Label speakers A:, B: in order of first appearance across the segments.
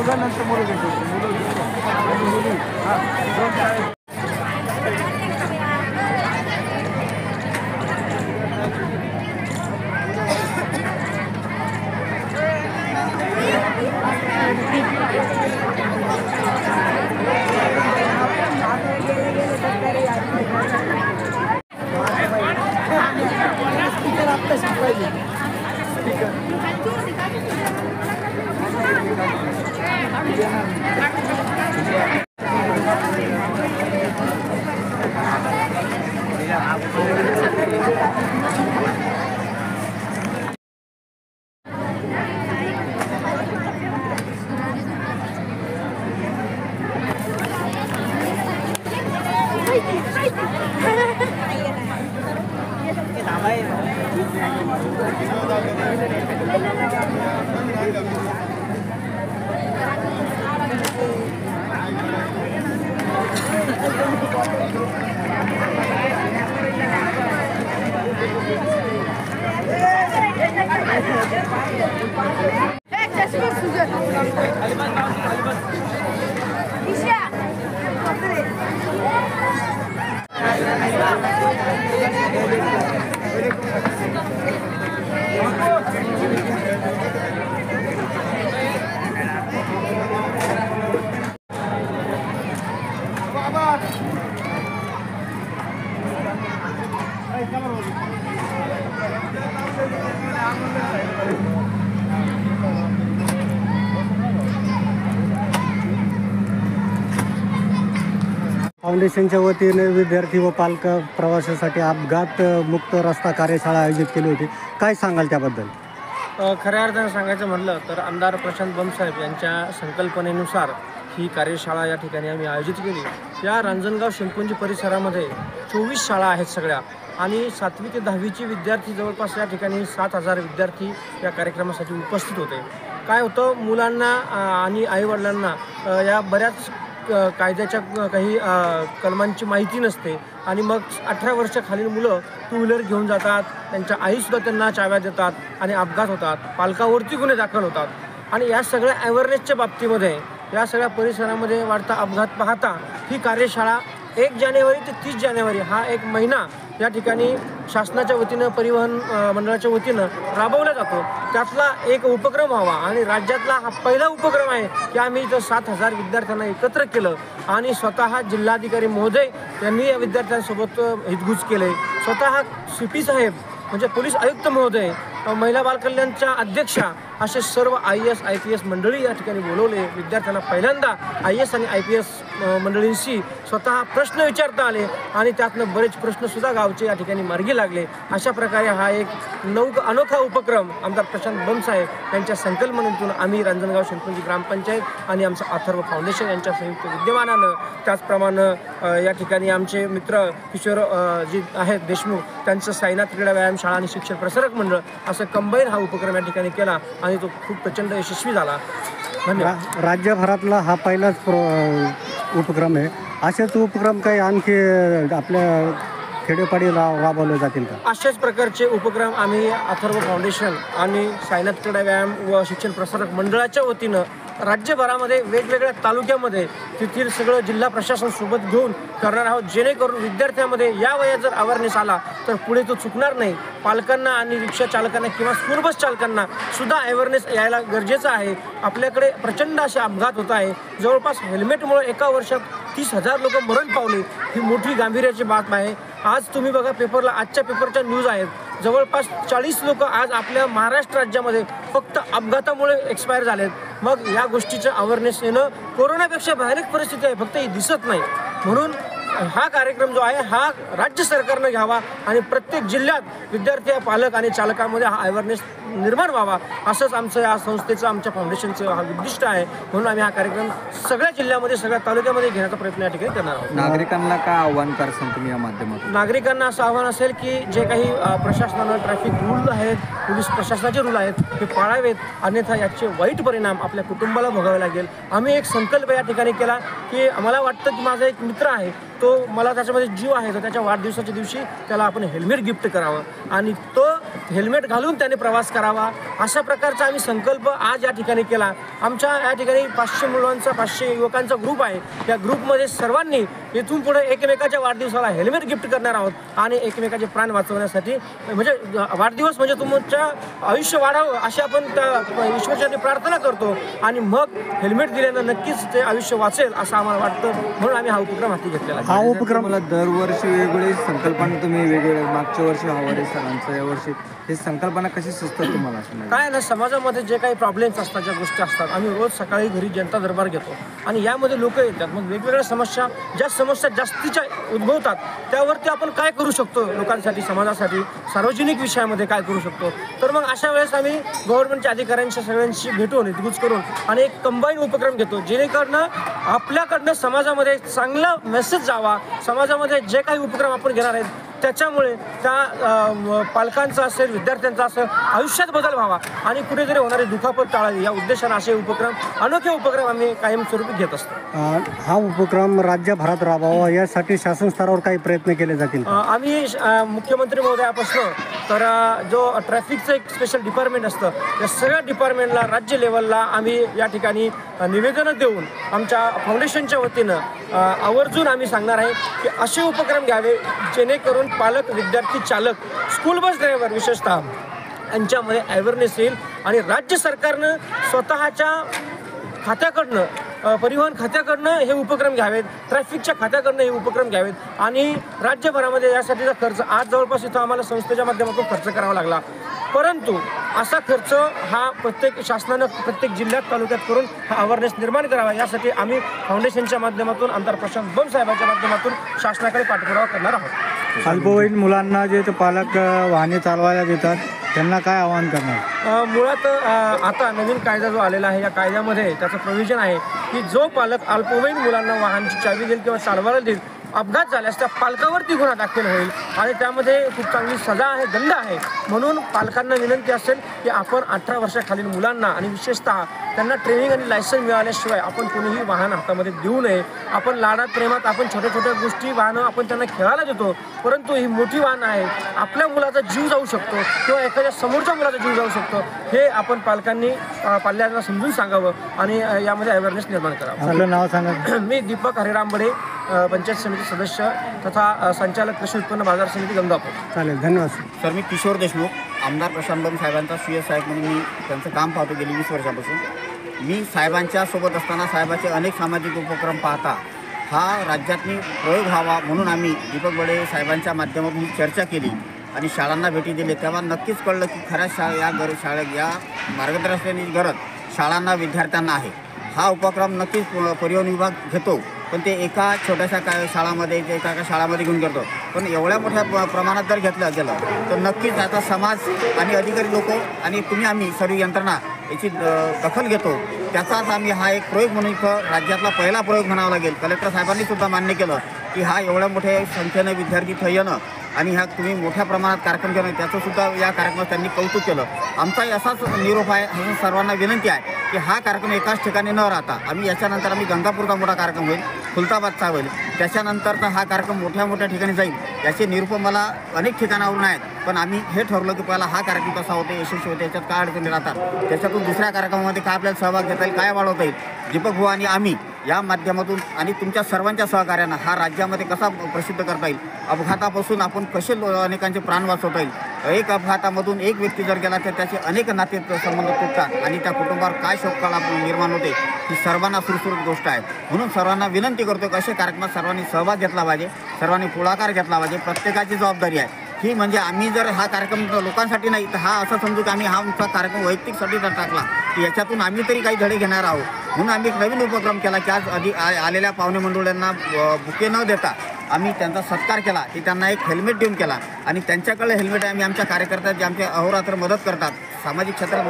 A: दोघांनंतर मुलं मुली हां
B: फाउंडेशनच्या वतीने विद्यार्थी व पालक प्रवासासाठी अपघात मुक्त रस्ता कार्यशाळा आयोजित केली होती. काय सांगाल त्याबद्दल?
C: खऱ्या अर्थानं सांगायचं म्हटलं तर आमदार प्रशांत बंबसाहेब यांच्या संकल्पनेनुसार ही कार्यशाळा या ठिकाणी आम्ही आयोजित केली. या रांजणगाव शिंपुंजी परिसरामध्ये 24 शाळा आहेत सगळ्या आणि 7वी ते 10वीची विद्यार्थी जवळपास या ठिकाणी 7,000 विद्यार्थी या कार्यक्रमासाठी उपस्थित होते. काय होतं, मुलांना आणि आईवडिलांना या बऱ्याच कायद्याच्या काही कलमांची माहिती नसते आणि मग 18 वर्षाखालील मुलं टू व्हीलर घेऊन जातात, त्यांच्या आईसुद्धा त्यांना चाव्या देतात आणि अपघात होतात, पालकावरती गुन्हे दाखल होतात. आणि या सगळ्या अवेअरनेसच्या बाबतीमध्ये या सगळ्या परिसरामध्ये वाढता अपघात पाहता ही कार्यशाळा 1 जानेवारी ते 30 जानेवारी हा एक महिना या ठिकाणी शासनाच्या वतीनं परिवहन मंडळाच्या वतीनं राबवला जातो. त्यातला एक उपक्रम व्हावा आणि राज्यातला हा पहिला उपक्रम आहे की आम्ही इथं 7,000 विद्यार्थ्यांना एकत्र केलं आणि स्वतः जिल्हाधिकारी महोदय यांनी या विद्यार्थ्यांसोबत हितगुज केले. स्वतः CP साहेब म्हणजे पोलीस आयुक्त महोदय, महिला बालकल्याणच्या अध्यक्षा असे सर्व IAS IPS मंडळी या ठिकाणी बोलवले. विद्यार्थ्यांना पहिल्यांदा IAS आणि IPS मंडळींशी स्वतः प्रश्न विचारता आले आणि त्यातनं बरेच प्रश्नसुद्धा गावचे या ठिकाणी मार्गी लागले. अशा प्रकारे हा एक अनोखा उपक्रम आमदार प्रशांत बंबसाहेब यांच्या संकल्पनेतून आम्ही रांजणगाव शिंपुंजी ग्रामपंचायत आणि आमचं अथर्व फाउंडेशन यांच्या संयुक्त विद्यमानानं, त्याचप्रमाणे या ठिकाणी आमचे मित्र किशोर जी आहेत देशमुख त्यांचं साईनाथ क्रीडा व्यायाम शाळा आणि शिक्षण प्रसारक मंडळ असं कंबाईन हा उपक्रम या ठिकाणी केला आणि तो खूप प्रचंड यशस्वी झाला. धन्यवाद.
B: राज्यभरातला हा पहिलाच उपक्रम आहे. असेच उपक्रम काही आणखी आपल्या खेडेपाडी राबवले जातील का?
C: अशाच प्रकारचे उपक्रम आम्ही अथर्व फाउंडेशन आणि साईनाथ क्रीडा व्यायाम व शिक्षण प्रसारक मंडळाच्या वतीनं राज्यभरामध्ये वेगवेगळ्या तालुक्यामध्ये तेथील सगळं जिल्हा प्रशासन सोबत घेऊन करणार आहोत, जेणेकरून विद्यार्थ्यांमध्ये या वयात जर अवेअरनेस आला तर पुढे तो चुकणार नाही. पालकांना आणि रिक्षा चालकांना किंवा स्कूल बस चालकांना सुद्धा अवेअरनेस यायला गरजेचं आहे. आपल्याकडे प्रचंड असे अपघात होत आहे. जवळपास हेल्मेटमुळे एका वर्षात 30,000 लोक मरण पावले. ही मोठी गांभीर्याची बाब आहे. आज तुम्ही बघा पेपरला, आजच्या पेपरच्या न्यूज आहेत, जवळपास 40 लोक आज आपल्या महाराष्ट्र राज्यामध्ये फक्त अपघातामुळे एक्सपायर झालेत. मग या गोष्टीचं अवेअरनेस येणं कोरोनापेक्षा भयानक परिस्थिती आहे, फक्त ही दिसत नाही. म्हणून हा कार्यक्रम जो आहे हा राज्य सरकारनं घ्यावा आणि प्रत्येक जिल्ह्यात विद्यार्थी, पालक आणि चालकांमध्ये हा अवेअरनेस निर्माण व्हावा, असंच आमचं या संस्थेचं, आमच्या फाउंडेशनचं हा उद्दिष्ट आहे. म्हणून आम्ही हा कार्यक्रम सगळ्या जिल्ह्यामध्ये, सगळ्या तालुक्यामध्ये घेण्याचा प्रयत्न या ठिकाणी करणार आहोत.
D: नागरिकांना काय आव्हान करसाल तुम्ही या माध्यमातून?
C: नागरिकांना असं आव्हान असेल की जे काही प्रशासनानं ट्रॅफिक रूल आहेत, पोलीस प्रशासनाचे रूल आहेत ते पाळावेत, अन्यथा याचे वाईट परिणाम आपल्या कुटुंबाला भोगावे लागेल. आम्ही एक संकल्प या ठिकाणी केला की आम्हाला वाटतं की माझा एक मित्र आहे, तो मला त्याच्यामध्ये जीव आहे तर त्याच्या वाढदिवसाच्या दिवशी त्याला आपण हेल्मेट गिफ्ट करावं आणि तो हेल्मेट घालून त्याने प्रवास करावा, अशा प्रकारचा आम्ही संकल्प आज या ठिकाणी केला. आमच्या या ठिकाणी 500 मुलांचा 500 युवकांचा ग्रुप आहे. या ग्रुपमध्ये सर्वांनी इथून पुढे एकमेकाच्या वाढदिवसाला हेल्मेट गिफ्ट करणार आहोत आणि एकमेकाचे प्राण वाचवण्यासाठी म्हणजे वाढदिवस म्हणजे तुमच्या आयुष्य वाढावं अशी आपण त्या ईश्वराची प्रार्थना करतो आणि मग हेल्मेट दिल्यानं नक्कीच ते आयुष्य वाचेल असं आम्हाला वाटतं, म्हणून आम्ही हा उपक्रम हाती घेतलेला आहे.
B: हा उपक्रम
D: मला दरवर्षी वेगवेगळी संकल्पना तुम्ही वेगवेगळे मागच्या वर्षी हवारे सरांचं यावर्षी हे संकल्पना कशी सुचतात तुम्हाला असं नाही?
C: काय ना समाजामध्ये जे काही प्रॉब्लेम्स असतात, ज्या गोष्टी असतात, आम्ही रोज सकाळी घरी जनता दरबार घेतो आणि यामध्ये लोक येतात. मग वेगवेगळ्या समस्या ज्या समस्या जास्तीच्या उद्भवतात त्यावरती आपण काय करू शकतो, लोकांसाठी समाजासाठी सार्वजनिक विषयामध्ये काय करू शकतो. तर मग अशा वेळेस आम्ही गव्हर्नमेंटच्या अधिकाऱ्यांच्या सगळ्यांशी भेटून हितगुज करून आणि एक कंबाईन उपक्रम घेतो जेणेकरून आपल्याकडनं समाजामध्ये चांगला मेसेज जावा. समाजामध्ये जे काही उपक्रम आपण घेणार आहेत त्याच्यामुळे त्या पालकांचा असेल, विद्यार्थ्यांचा असेल आयुष्यात बदल व्हावा आणि कुठेतरी होणारी दुखापत टाळावी या उद्देशाने असे उपक्रम, अनोखे उपक्रम आम्ही कायमस्वरूपी घेत असतो.
B: हा उपक्रम राज्यभरात राबवावा यासाठी शासन स्तरावर काही प्रयत्न केले जातील?
C: आम्ही मुख्यमंत्री महोदयापासून तर जो ट्रॅफिकचं एक स्पेशल डिपार्टमेंट असतं त्या सगळ्या डिपार्टमेंटला राज्य लेवलला आम्ही या ठिकाणी निवेदनं देऊन आमच्या फाउंडेशनच्या वतीनं आवर्जून आम्ही सांगणार आहे की असे उपक्रम घ्यावे जेणेकरून पालक, विद्यार्थी, चालक, स्कूल बस ड्रायव्हर विशेषतः यांच्यामध्ये अवेअरनेस येईल आणि राज्य सरकारनं स्वतःच्या खात्याकडनं, परिवहन खात्याकडनं हे उपक्रम घ्यावेत, ट्रॅफिकच्या खात्याकडनं हे उपक्रम घ्यावेत आणि राज्यभरामध्ये यासाठीचा खर्च आज जवळपास इथं आम्हाला संस्थेच्या माध्यमातून खर्च करावा लागला, परंतु असा खर्च हा प्रत्येक शासनानं प्रत्येक जिल्ह्यात, तालुक्यात करून हा अवेअरनेस निर्माण करावा यासाठी आम्ही फाउंडेशनच्या माध्यमातून आमदार प्रशांत बम साहेबांच्या माध्यमातून शासनाकडे पाठपुरावा करणार आहोत.
A: अल्पवयीन मुलांना जे पालक वाहने चालवायला देतात त्यांना काय आवाहन करणार?
C: मुळात आता नवीन कायदा जो आलेला आहे या कायद्यामध्ये त्याचं प्रोव्हिजन आहे की जो पालक अल्पवयीन मुलांना वाहनाची चावी देईल किंवा चालवायला देईल, अपघात झाल्यास त्या पालकावरती गुन्हा दाखल होईल आणि त्यामध्ये खूप चांगली सजा आहे, दंड आहे. म्हणून पालकांना विनंती असेल की आपण 18 वर्षाखालील मुलांना आणि विशेषतः त्यांना ट्रेनिंग आणि लायसन्स मिळाल्याशिवाय आपण कोणीही वाहन हातामध्ये देऊ नये. आपण लाडात प्रेमात आपण छोट्या छोट्या गोष्टी वाहनं आपण त्यांना खेळायला देतो, परंतु ही मोठी वाहनं आहे, आपल्या मुलाचा जीव जाऊ शकतो किंवा एखाद्या समोरच्या मुलाचा जीव जाऊ शकतो. हे आपण पालकांनी पाल्यांना समजून सांगावं आणि यामध्ये अवेअरनेस निर्माण करावं.
A: आपलं नाव सांगा.
C: मी दीपक हरिराम बडे, पंचायत समिती सदस्य तथा संचालक कृषी उत्पन्न बाजार समिती गंगापूर.
B: चालेल, धन्यवाद.
E: सर, मी किशोर देशमुख, आमदार प्रशांत बम साहेबांचा CS साहेब म्हणून मी त्यांचं काम पाहतो गेली 20 वर्षापासून. मी साहेबांच्या सोबत असताना साहेबांचे अनेक सामाजिक उपक्रम पाहता हा राज्यातनी प्रयोग व्हावा म्हणून आम्ही दीपक बडे साहेबांच्या माध्यमातून चर्चा केली आणि शाळांना भेटी दिली. तेव्हा नक्कीच कळलं की खऱ्याच या मार्गदर्शनाची गरज शाळांना, विद्यार्थ्यांना आहे. हा उपक्रम नक्कीच परिवहन विभाग घेतो, पण ते एका छोट्याशा शाळामध्ये एका शाळामध्ये घेऊन करतो. पण एवढ्या मोठ्या प्रमाणात जर घेतलं गेलं तर नक्कीच आता समाज आणि अधिकारी लोक आणि आम्ही सर्व यंत्रणा याची दखल घेतो. त्याचाच आम्ही हा एक प्रयोग म्हणून इथं राज्यातला पहिला प्रयोग म्हणावा लागेल. कलेक्टर साहेबांनी सुद्धा मान्य केलं की हा एवढ्या मोठ्या संख्येनं विद्यार्थी इथं येणं आणि ह्या तुम्ही मोठ्या प्रमाणात कार्यक्रम घेणं त्याचंसुद्धा या कार्यक्रमात त्यांनी कौतुक केलं. आमचाही असाच निरोप आहे, असं सर्वांना विनंती आहे की हा कार्यक्रम एकाच ठिकाणी न राहता याच्यानंतर गंगापूरचा मोठा कार्यक्रम होईल, खुलताबादचा होईल, त्याच्यानंतरचा हा कार्यक्रम मोठ्या मोठ्या ठिकाणी जाईल. याचे निरूप मला अनेक ठिकाणावरून आहेत, पण आम्ही हे ठरवलं की पहिला हा कार्यक्रम कसा होतो, यशस्वी होते, याच्यात काय अडचणी राहतात, त्याच्यातून दुसऱ्या कार्यक्रमामध्ये काय आपल्याला सहभाग घेता येईल, काय वाढवता येईल. दीपक भाऊ आणि आम्ही या माध्यमातून आणि तुमच्या सर्वांच्या सहकार्यानं हा राज्यामध्ये कसा प्रसिद्ध करता येईल, अपघातापासून आपण कसे अनेकांचे प्राण वाचवता येईल. एक अपघातामधून एक व्यक्ती जर गेला तर त्याचे अनेक नाते संबंध तुटतात आणि त्या कुटुंबावर काय शोककळा निर्माण होते ही सर्वांना सुरसुरत गोष्ट आहे. म्हणून सर्वांना विनंती करतो की अशा कार्यक्रमात सर्वांनी सहभाग घेतला पाहिजे, सर्वांनी पुढाकार घेतला पाहिजे. प्रत्येकाची जबाबदारी आहे ही. म्हणजे आम्ही जर हा कार्यक्रम लोकांसाठी नाही तर हा असं समजू की आम्ही हा आमचा कार्यक्रम वैयक्तिकसाठी जर टाकला की याच्यातून आम्ही तरी काही धडे घेणार आहोत. म्हणून आम्ही एक नवीन उपक्रम केला की आज आलेल्या पाहुणे मंडळींना बुके न देता आम्ही त्यांचा सत्कार केला की त्यांना एक हेल्मेट देऊन केला आणि त्यांच्याकडे हेल्मेट आम्ही आमच्या कार्यकर्त्यात जे आमचे अहोरात्र मदत करतात, सामाजिक क्षेत्रात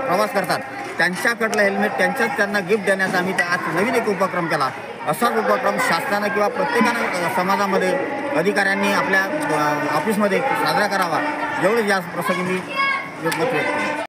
E: प्रवास करतात, त्यांच्याकडलं हेल्मेट त्यांना गिफ्ट देण्याचा आम्ही आज नवीन एक उपक्रम केला. असाच उपक्रम शासनानं किंवा प्रत्येकानं समाजामध्ये अधिकाऱ्यांनी आपल्या ऑफिसमध्ये साजरा करावा एवढं या प्रसंगी मी योग्य प्रयत्न